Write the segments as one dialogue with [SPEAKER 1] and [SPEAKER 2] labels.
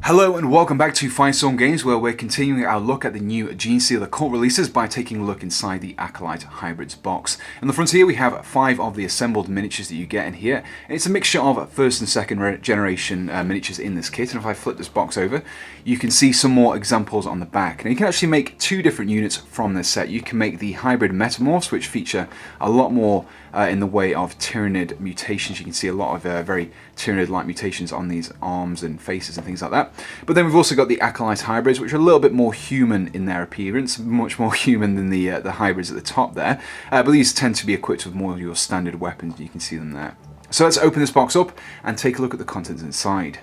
[SPEAKER 1] Hello and welcome back to Firestorm Games, where we're continuing our look at the new Genestealer cult releases by taking a look inside the Acolyte Hybrids box. On the front here we have 5 of the assembled miniatures that you get in here, and it's a mixture of first and second generation miniatures in this kit. And if I flip this box over, you can see some more examples on the back. Now you can actually make 2 different units from this set. You can make the hybrid metamorphs, which feature a lot more in the way of Tyranid mutations. You can see a lot of very Tyranid-like mutations on these arms and faces and things like that. But then we've also got the Acolyte Hybrids, which are a little bit more human in their appearance, much more human than the hybrids at the top there. But these tend to be equipped with more of your standard weapons. You can see them there. So let's open this box up and take a look at the contents inside.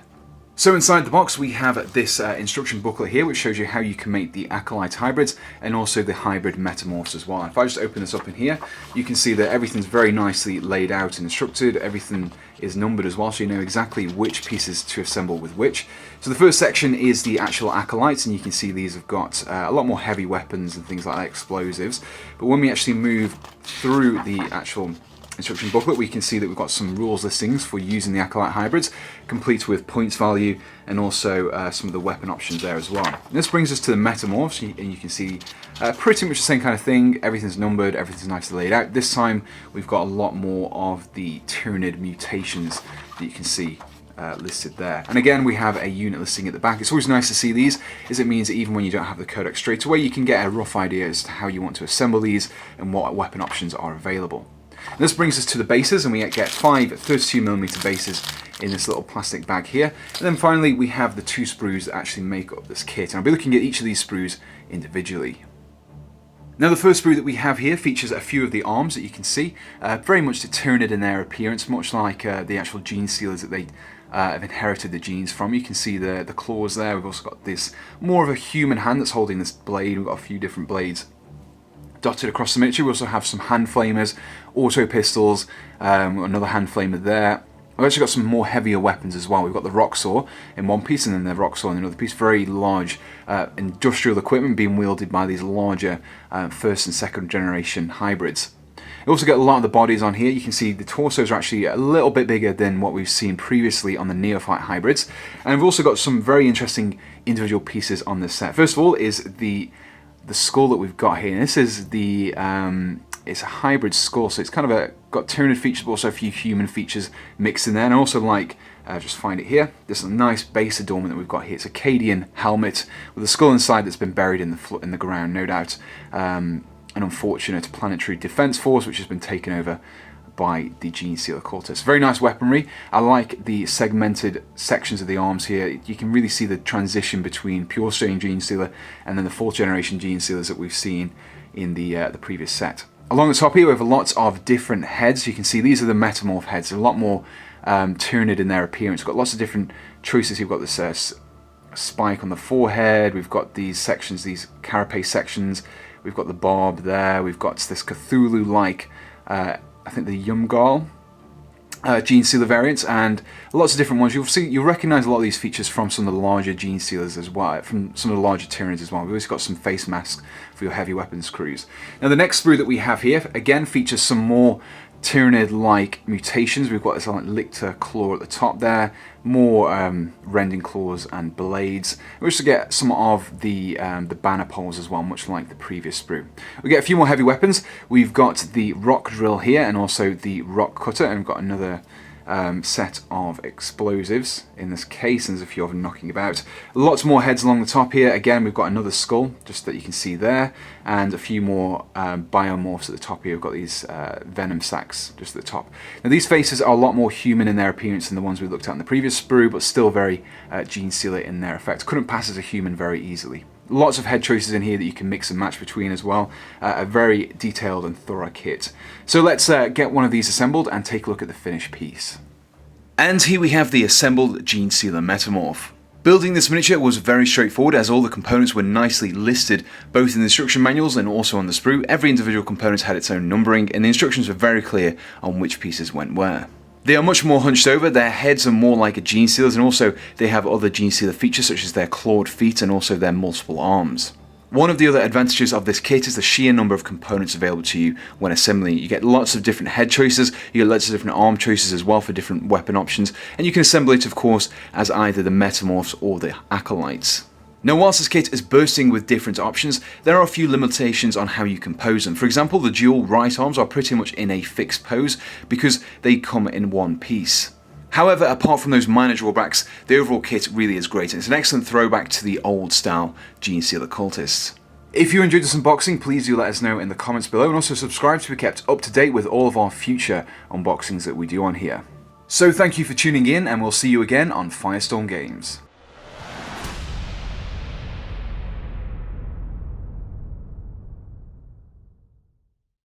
[SPEAKER 1] So inside the box we have this instruction booklet here, which shows you how you can make the Acolyte Hybrids and also the hybrid metamorphs as well. And if I just open this up in here, you can see that everything's very nicely laid out and instructed. Everything is numbered as well, so you know exactly which pieces to assemble with which. So the first section is the actual Acolytes, and you can see these have got a lot more heavy weapons and things like that, explosives. But when we actually move through the actual instruction booklet, we can see that we've got some rules listings for using the Acolyte Hybrids, complete with points value and also some of the weapon options there as well. And this brings us to the Metamorphs, and you can see pretty much the same kind of thing. Everything's numbered, everything's nicely laid out. This time we've got a lot more of the Tyranid mutations that you can see listed there. And again, we have a unit listing at the back. It's always nice to see these, as it means that even when you don't have the codex straight away, you can get a rough idea as to how you want to assemble these and what weapon options are available. And this brings us to the bases, and we get 5 32mm bases in this little plastic bag here. And then finally we have the 2 sprues that actually make up this kit, and I'll be looking at each of these sprues individually. Now the first sprue that we have here features a few of the arms that you can see, very much Tyranid in their appearance, much like the actual Genestealers that they have inherited the genes from. You can see the claws there. We've also got this more of a human hand that's holding this blade. We've got a few different blades dotted across the miniature. We also have some hand flamers, auto pistols, another hand flamer there. We've actually got some more heavier weapons as well. We've got the rock saw in one piece, and then the rock saw in another piece. Very large industrial equipment being wielded by these larger first and second generation hybrids. You also get a lot of the bodies on here. You can see the torsos are actually a little bit bigger than what we've seen previously on the Neophyte hybrids. And we've also got some very interesting individual pieces on this set. First of all is the skull that we've got here. And this is the it's a hybrid skull, so it's kind of got Tyranid features but also a few human features mixed in there. And I also like, just find it here, this is a nice base adornment that we've got here. It's a Cadian helmet with a skull inside that's been buried in the ground, no doubt. An unfortunate planetary defense force which has been taken over by the Genestealer cultists. Very nice weaponry. I like the segmented sections of the arms here. You can really see the transition between pure strain Genestealer and then the 4th generation Genestealers that we've seen in the previous set. Along the top here we have lots of different heads. You can see these are the Metamorph heads. They're a lot more Tyranid in their appearance. We've got lots of different choices. We've got this spike on the forehead. We've got these sections, these carapace sections. We've got the barb there. We've got this Cthulhu-like I think the Yumgal Genestealer variants, and lots of different ones. You'll recognise a lot of these features from some of the larger Genestealers as well, from some of the larger Tyranids as well. We've also got some face masks for your heavy weapons crews. Now the next sprue that we have here, again, features some more Tyranid-like mutations. We've got this like lictor claw at the top there, more rending claws and blades. We also get some of the banner poles as well, much like the previous sprue. We get a few more heavy weapons. We've got the rock drill here and also the rock cutter, and we've got another set of explosives in this case, and there's a few of them knocking about. Lots more heads along the top here. Again, we've got another skull just that you can see there, and a few more biomorphs at the top here. We've got these venom sacs just at the top. Now these faces are a lot more human in their appearance than the ones we looked at in the previous sprue, but still very Genestealer in their effect. Couldn't pass as a human very easily. Lots of head choices in here that you can mix and match between as well. A very detailed and thorough kit. So let's get one of these assembled and take a look at the finished piece. And here we have the assembled Genestealer Metamorph. Building this miniature was very straightforward, as all the components were nicely listed both in the instruction manuals and also on the sprue. Every individual component had its own numbering, and the instructions were very clear on which pieces went where. They are much more hunched over, their heads are more like a Genestealer's, and also they have other Genestealer features such as their clawed feet and also their multiple arms. One of the other advantages of this kit is the sheer number of components available to you when assembling. You get lots of different head choices, you get lots of different arm choices as well for different weapon options, and you can assemble it of course as either the Metamorphs or the Acolytes. Now whilst this kit is bursting with different options, there are a few limitations on how you can pose them. For example, the dual right arms are pretty much in a fixed pose because they come in one piece. However, apart from those minor drawbacks, the overall kit really is great, and it's an excellent throwback to the old style Genestealer cultists. If you enjoyed this unboxing, please do let us know in the comments below, and also subscribe to be kept up to date with all of our future unboxings that we do on here. So thank you for tuning in, and we'll see you again on Firestorm Games.